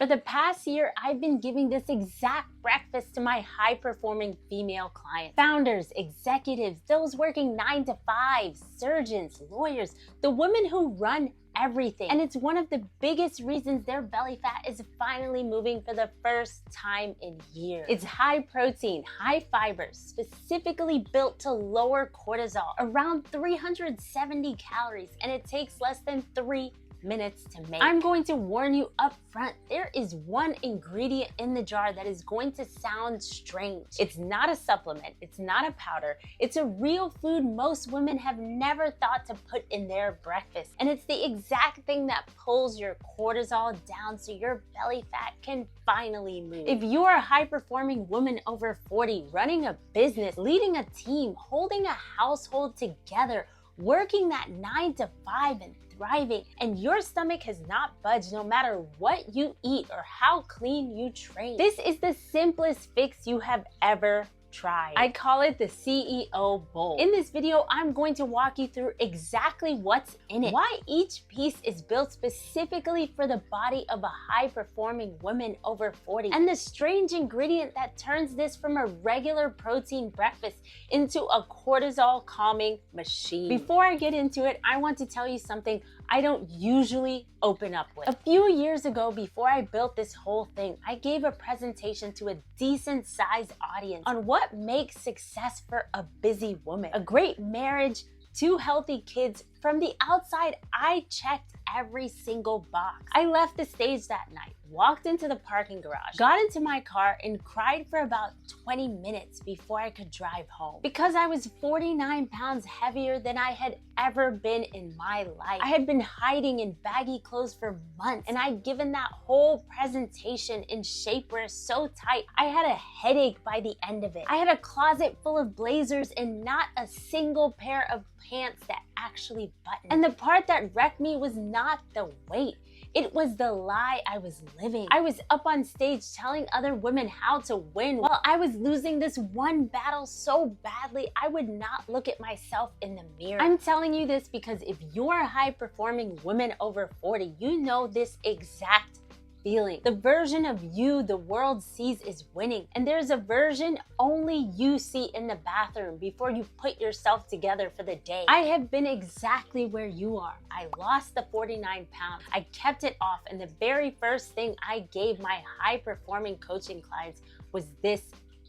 For the past year, I've been giving this exact breakfast to my high-performing female clients. Founders, executives, those working 9 to 5, surgeons, lawyers, the women who run everything. And it's one of the biggest reasons their belly fat is finally moving for the first time in years. It's high protein, high fiber, specifically built to lower cortisol, around 370 calories, and it takes less than 3 minutes to make. I'm going to warn you up front, there is one ingredient in the jar that is going to sound strange. It's not a supplement, it's not a powder, it's a real food most women have never thought to put in their breakfast. And it's the exact thing that pulls your cortisol down so your belly fat can finally move. If you're a high-performing woman over 40, running a business, leading a team, holding a household together, working that 9 to 5 and thriving, and your stomach has not budged no matter what you eat or how clean you train, this is the simplest fix you have ever tried. I call it the CEO bowl. In this video, I'm going to walk you through exactly what's in it, why each piece is built specifically for the body of a high-performing woman over 40, and the strange ingredient that turns this from a regular protein breakfast into a cortisol calming machine. Before I get into it, I want to tell you something I don't usually open up with. A few years ago, before I built this whole thing, I gave a presentation to a decent sized audience on what makes success for a busy woman. A great marriage, 2 healthy kids. From the outside, I checked every single box. I left the stage that night, walked into the parking garage, got into my car, and cried for about 20 minutes before I could drive home. Because I was 49 pounds heavier than I had ever been in my life. I had been hiding in baggy clothes for months, and I'd given that whole presentation in shapewear so tight, I had a headache by the end of it. I had a closet full of blazers and not a single pair of pants that actually buttoned. And the part that wrecked me was not the weight. It was the lie I was living. I was up on stage telling other women how to win while I was losing this one battle so badly I would not look at myself in the mirror. I'm telling you this because if you're a high-performing woman over 40, you know this exact feeling. The version of you the world sees is winning, and there's a version only you see in the bathroom before you put yourself together for the day. I have been exactly where you are. I lost the 49 pounds. I kept it off, and the very first thing I gave my high-performing coaching clients was this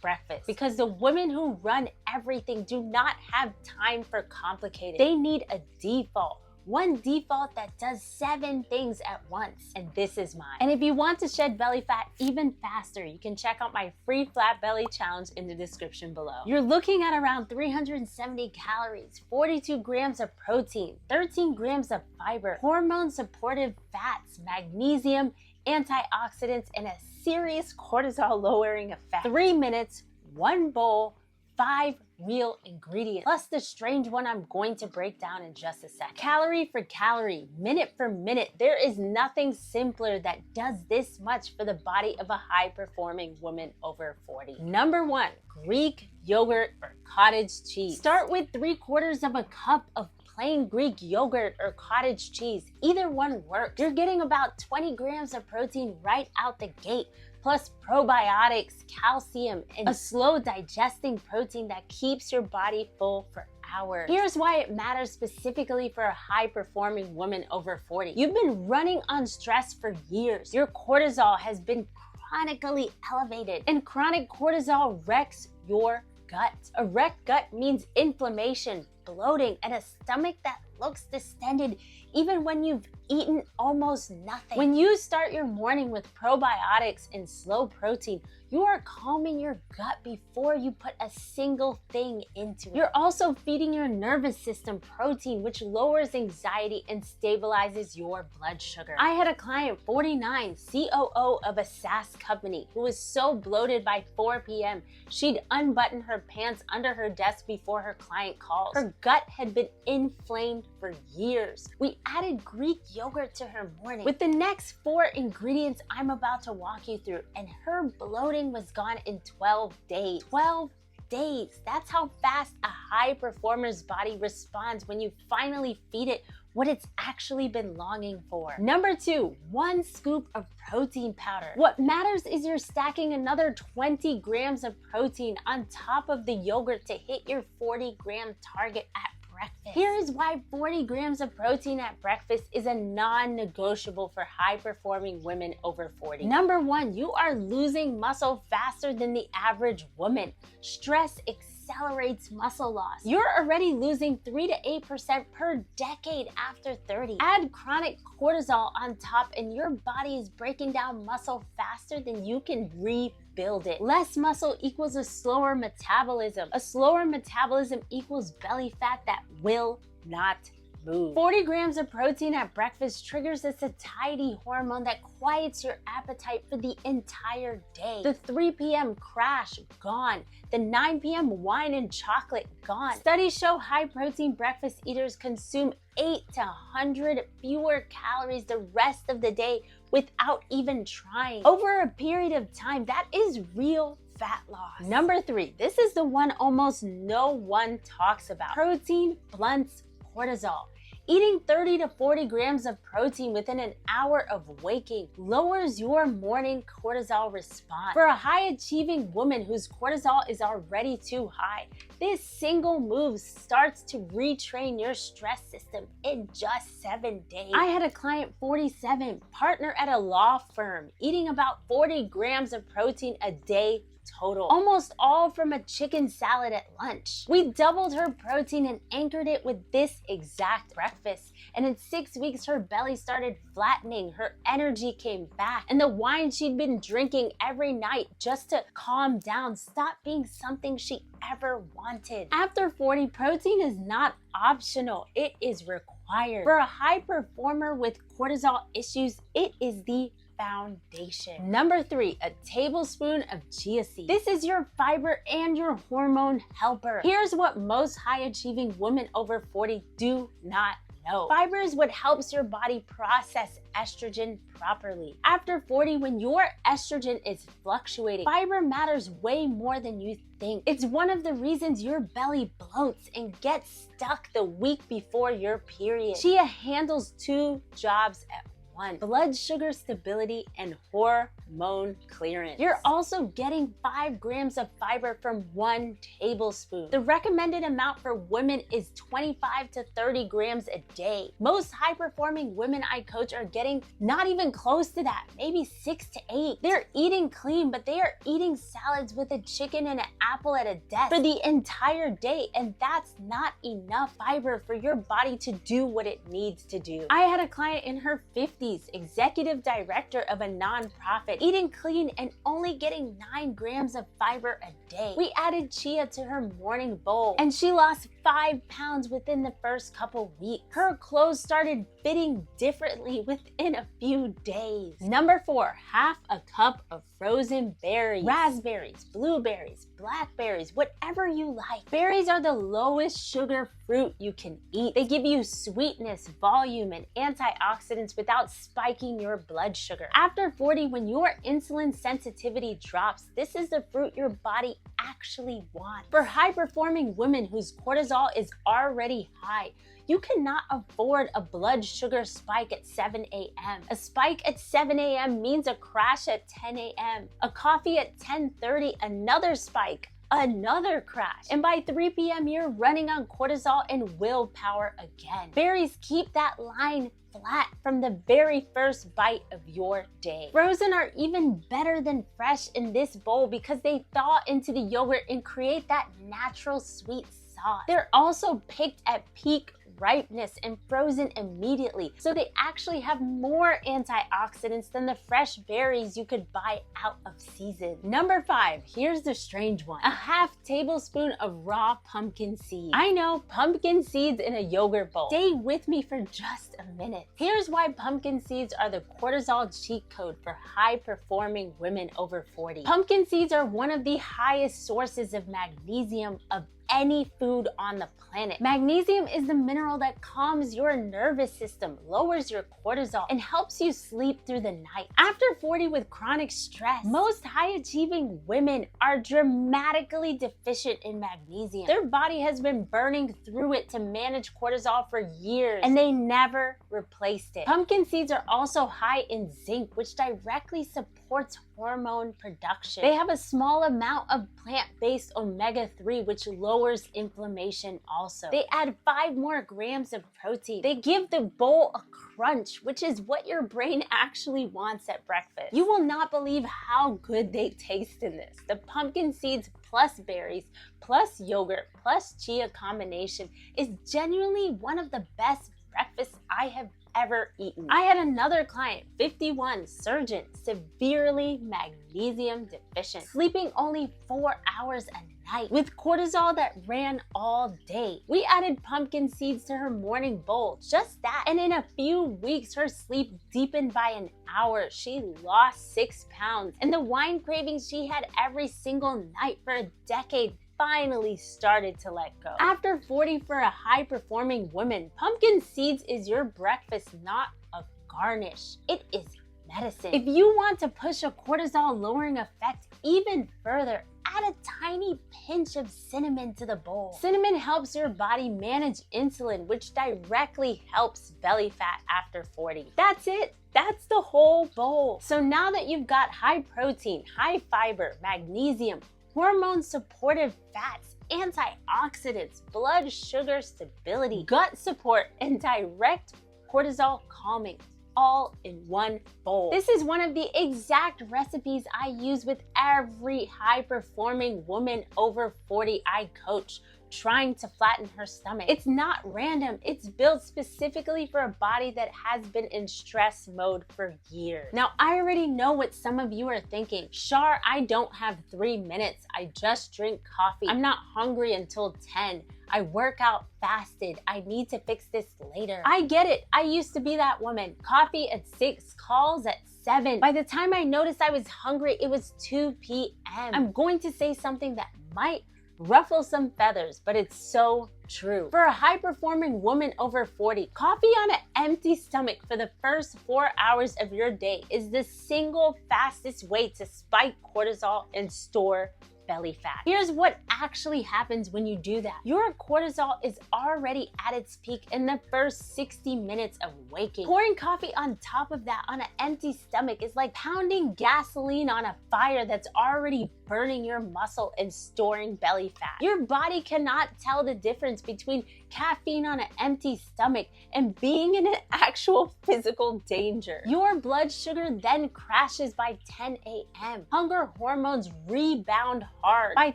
breakfast, because the women who run everything do not have time for complicated. They need a default. One default that does 7 things at once, and this is mine. And if you want to shed belly fat even faster, you can check out my free flat belly challenge in the description below. You're looking at around 370 calories, 42 grams of protein, 13 grams of fiber, hormone supportive fats, magnesium, antioxidants, and a serious cortisol lowering effect. 3 minutes, 1 bowl, 5 real ingredients, plus the strange one I'm going to break down in just a second. Calorie for calorie, minute for minute, there is nothing simpler that does this much for the body of a high-performing woman over 40. Number 1, Greek yogurt or cottage cheese. Start with 3/4 of a cup of plain Greek yogurt or cottage cheese. Either one works. You're getting about 20 grams of protein right out the gate, plus probiotics, calcium, and a slow digesting protein that keeps your body full for hours. Here's why it matters specifically for a high-performing woman over 40. You've been running on stress for years. Your cortisol has been chronically elevated, and chronic cortisol wrecks your gut. A wrecked gut means inflammation, bloating, and a stomach that looks distended even when you've eaten almost nothing. When you start your morning with probiotics and slow protein, you are calming your gut before you put a single thing into it. You're also feeding your nervous system protein, which lowers anxiety and stabilizes your blood sugar. I had a client, 49, COO of a SaaS company, who was so bloated by 4 p.m. she'd unbutton her pants under her desk before her client calls. Her gut had been inflamed for years. We added Greek yogurt to her morning with the next 4 ingredients I'm about to walk you through, and her bloating was gone in 12 days. 12 days. That's how fast a high performer's body responds when you finally feed it what it's actually been longing for. Number 2, 1 scoop of protein powder. What matters is you're stacking another 20 grams of protein on top of the yogurt to hit your 40-gram target at breakfast. Here is why 40 grams of protein at breakfast is a non-negotiable for high-performing women over 40. Number 1, you are losing muscle faster than the average woman. Stress accelerates muscle loss. You're already losing 3 to 8% per decade after 30. Add chronic cortisol on top and your body is breaking down muscle faster than you can rebuild it. Less muscle equals a slower metabolism. A slower metabolism equals belly fat that will not move. 40 grams of protein at breakfast triggers a satiety hormone that quiets your appetite for the entire day. The 3 p.m. crash, gone. The 9 p.m. wine and chocolate, gone. Studies show high-protein breakfast eaters consume 8 to 100 fewer calories the rest of the day without even trying. Over a period of time, that is real fat loss. Number 3, this is the one almost no one talks about. Protein blunts cortisol. Eating 30 to 40 grams of protein within an hour of waking lowers your morning cortisol response. For a high-achieving woman whose cortisol is already too high, this single move starts to retrain your stress system in just 7 days. I had a client, 47, partner at a law firm, eating about 40 grams of protein a day total, almost all from a chicken salad at lunch. We doubled her protein and anchored it with this exact breakfast. And in 6 weeks, her belly started flattening, her energy came back, and the wine she'd been drinking every night just to calm down stopped being something she ever wanted. After 40, protein is not optional, it is required. For a high performer with cortisol issues, it is the foundation. Number 3, a tablespoon of chia seeds. This is your fiber and your hormone helper. Here's what most high-achieving women over 40 do not know. Fiber is what helps your body process estrogen properly. After 40, when your estrogen is fluctuating, fiber matters way more than you think. It's one of the reasons your belly bloats and gets stuck the week before your period. Chia handles 2 jobs at once: blood sugar stability and hormone clearance. You're also getting 5 grams of fiber from 1 tablespoon. The recommended amount for women is 25 to 30 grams a day. Most high-performing women I coach are getting not even close to that, maybe 6 to 8. They're eating clean, but they are eating salads with a chicken and an apple at a desk for the entire day, and that's not enough fiber for your body to do what it needs to do. I had a client in her 50s, executive director of a nonprofit, eating clean and only getting 9 grams of fiber a day. We added chia to her morning bowl, and she lost 5 pounds within the first couple weeks. Her clothes started fitting differently within a few days. Number 4, half a cup of frozen berries. Raspberries, blueberries, blackberries, whatever you like. Berries are the lowest sugar fruit you can eat. They give you sweetness, volume, and antioxidants without spiking your blood sugar. After 40, when your insulin sensitivity drops, this is the fruit your body actually wants. For high-performing women whose cortisol is already high, you cannot afford a blood sugar spike at 7 a.m. A spike at 7 a.m. means a crash at 10 a.m. A coffee at 10:30, another spike, another crash. And by 3 p.m., you're running on cortisol and willpower again. Berries keep that line flat from the very first bite of your day. Frozen are even better than fresh in this bowl because they thaw into the yogurt and create that natural sweet sauce. They're also picked at peak ripeness and frozen immediately, so they actually have more antioxidants than the fresh berries you could buy out of season. Number 5, here's the strange one: a half tablespoon of raw pumpkin seeds. I know, pumpkin seeds in a yogurt bowl. Stay with me for just a minute. Here's why pumpkin seeds are the cortisol cheat code for high-performing women over 40. Pumpkin seeds are one of the highest sources of magnesium of any food on the planet. Magnesium is the mineral that calms your nervous system, lowers your cortisol, and helps you sleep through the night. After 40 with chronic stress, most high-achieving women are dramatically deficient in magnesium. Their body has been burning through it to manage cortisol for years, and they never replaced it. Pumpkin seeds are also high in zinc, which directly supports hormone production. They have a small amount of plant-based omega-3, which lowers inflammation also. They add 5 more grams of protein. They give the bowl a crunch, which is what your brain actually wants at breakfast. You will not believe how good they taste in this. The pumpkin seeds plus berries plus yogurt plus chia combination is genuinely one of the best breakfasts I have ever eaten. I had another client, 51, surgeon, severely magnesium deficient, sleeping only 4 hours a night with cortisol that ran all day. We added pumpkin seeds to her morning bowl, just that, and in a few weeks her sleep deepened by an hour. She lost 6 pounds, and the wine cravings she had every single night for a decade finally started to let go. After 40 for a high-performing woman, pumpkin seeds is your breakfast, not a garnish. It is medicine. If you want to push a cortisol-lowering effect even further, add a tiny pinch of cinnamon to the bowl. Cinnamon helps your body manage insulin, which directly helps belly fat after 40. That's it. That's the whole bowl. So now that you've got high protein, high fiber, magnesium, hormone supportive fats, antioxidants, blood sugar stability, gut support, and direct cortisol calming, all in one bowl. This is one of the exact recipes I use with every high-performing woman over 40 I coach trying to flatten her stomach. It's not random. It's built specifically for a body that has been in stress mode for years. Now, I already know what some of you are thinking. Shar, I don't have 3 minutes. I just drink coffee. I'm not hungry until 10. I work out fasted. I need to fix this later. I get it. I used to be that woman. Coffee at 6, calls at 7. By the time I noticed I was hungry, it was 2 p.m. I'm going to say something that might ruffle some feathers, but it's so true. For a high-performing woman over 40, coffee on an empty stomach for the first 4 hours of your day is the single fastest way to spike cortisol and store belly fat. Here's what actually happens when you do that. Your cortisol is already at its peak in the first 60 minutes of waking. Pouring coffee on top of that on an empty stomach is like pounding gasoline on a fire that's already burning your muscle and storing belly fat. Your body cannot tell the difference between caffeine on an empty stomach and being in an actual physical danger. Your blood sugar then crashes by 10 a.m. Hunger hormones rebound hard. By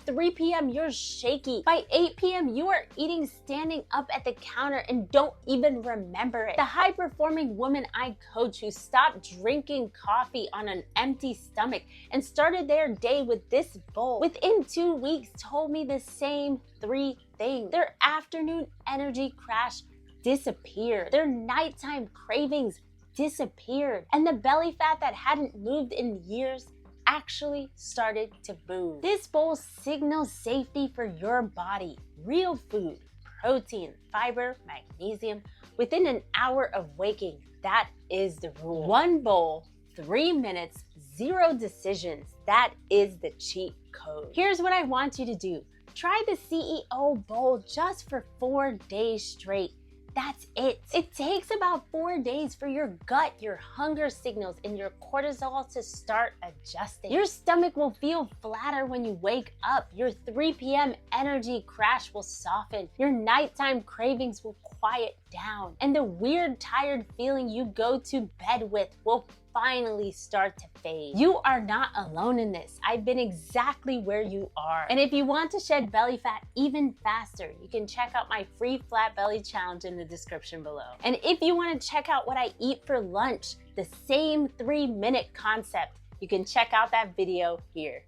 3 p.m., you're shaky. By 8 p.m., you are eating standing up at the counter and don't even remember it. The high-performing woman I coach who stopped drinking coffee on an empty stomach and started their day with this bowl, within 2 weeks told me the same 3 things. Their afternoon energy crash disappeared. Their nighttime cravings disappeared. And the belly fat that hadn't moved in years actually started to move. This bowl signals safety for your body. Real food, protein, fiber, magnesium, within an hour of waking. That is the rule. 1 bowl, 3 minutes, 0 decisions. That is the cheat code. Here's what I want you to do. Try the CEO bowl just for 4 days straight. That's it. It takes about 4 days for your gut, your hunger signals, and your cortisol to start adjusting. Your stomach will feel flatter when you wake up. Your 3 p.m. energy crash will soften. Your nighttime cravings will quiet down. And the weird, tired feeling you go to bed with will finally start to fade. You are not alone in this. I've been exactly where you are. And if you want to shed belly fat even faster, you can check out my free flat belly challenge in the description below. And if you want to check out what I eat for lunch, the same 3-minute concept, you can check out that video here.